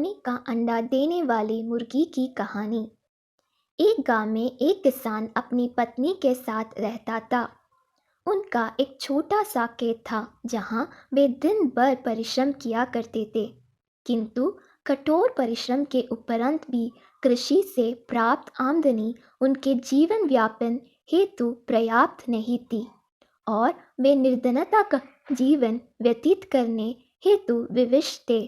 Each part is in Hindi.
सोने का अंडा देने वाली मुर्गी की कहानी। एक गांव में एक किसान अपनी पत्नी के साथ रहता था। उनका एक छोटा सा खेत था जहां वे दिन भर परिश्रम किया करते थे। किंतु कठोर परिश्रम के उपरांत भी कृषि से प्राप्त आमदनी उनके जीवन व्यापन हेतु पर्याप्त नहीं थी और वे निर्धनता का जीवन व्यतीत करने हेतु विवश थे।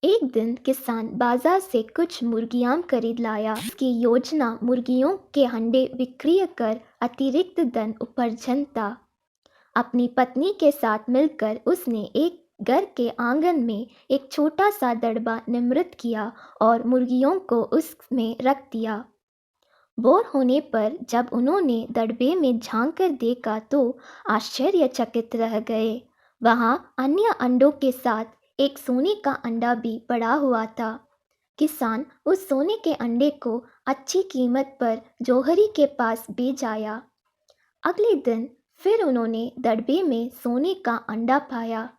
एक दिन किसान बाजार से कुछ मुर्गियां खरीद लाया। इसकी योजना मुर्गियों के अंडे विक्रय कर अतिरिक्त धन उपार्जन था। अपनी पत्नी के साथ मिलकर उसने एक घर के आंगन में एक छोटा सा दड़बा निर्मित किया और मुर्गियों को उसमें रख दिया। बोर होने पर जब उन्होंने दड़बे में झांक कर देखा तो आश्चर्यचकित रह गए। वहां अन्य अंडों के साथ एक सोने का अंडा भी पड़ा हुआ था। किसान उस सोने के अंडे को अच्छी कीमत पर जौहरी के पास बेच आया। अगले दिन फिर उन्होंने दड़बे में सोने का अंडा पाया।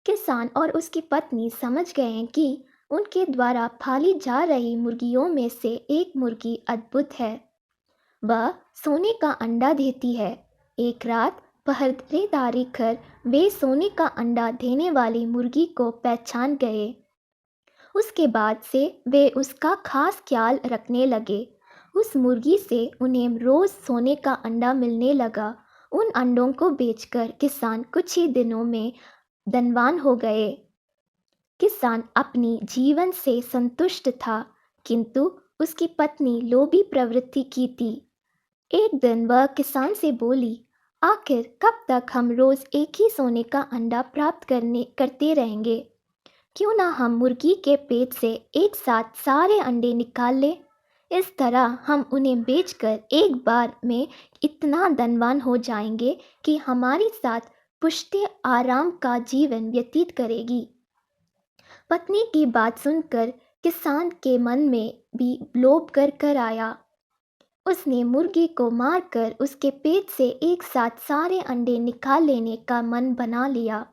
किसान और उसकी पत्नी समझ गए कि उनके द्वारा पाली जा रही मुर्गियों में से एक मुर्गी अद्भुत है। वह सोने का अंडा देती है। एक रात पहरेदारी कर वे सोने का अंडा देने वाली मुर्गी को पहचान गए। उसके बाद से वे उसका खास ख्याल रखने लगे। उस मुर्गी से उन्हें रोज सोने का अंडा मिलने लगा। उन अंडों को बेचकर किसान कुछ ही दिनों में धनवान हो गए। किसान अपनी जीवन से संतुष्ट था, किंतु उसकी पत्नी लोभी प्रवृत्ति की थी। एक दिन वह किसान से बोली, आखिर कब तक हम रोज एक ही सोने का अंडा प्राप्त करते रहेंगे? क्यों ना हम मुर्गी के पेट से एक साथ सारे अंडे निकाल लें। इस तरह हम उन्हें बेचकर एक बार में इतना धनवान हो जाएंगे कि हमारे साथ पुष्टि आराम का जीवन व्यतीत करेगी। पत्नी की बात सुनकर किसान के मन में भी लोभ कर आया। उसने मुर्गी को मारकर उसके पेट से एक साथ सारे अंडे निकाल लेने का मन बना लिया।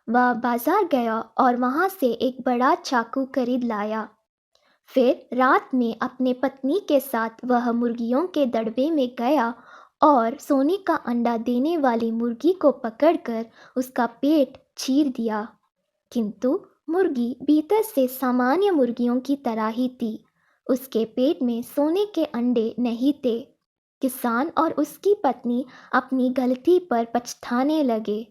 वह बाजार गया और वहां से एक बड़ा चाकू खरीद लाया। फिर रात में अपने पत्नी के साथ वह मुर्गियों के दड़बे में गया और सोने का अंडा देने वाली मुर्गी को पकड़कर उसका पेट चीर दिया। किंतु मुर्गी भीतर से सामान्य मुर्गियों की तरह ही थी। उसके पेट में सोने के अंडे नहीं थे। किसान और उसकी पत्नी अपनी गलती पर पछताने लगे।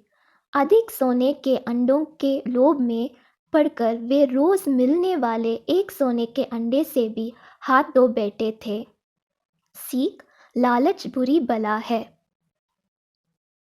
अधिक सोने के अंडों के लोभ में पड़कर वे रोज मिलने वाले एक सोने के अंडे से भी हाथ धो बैठे थे। सीख, लालच बुरी बला है।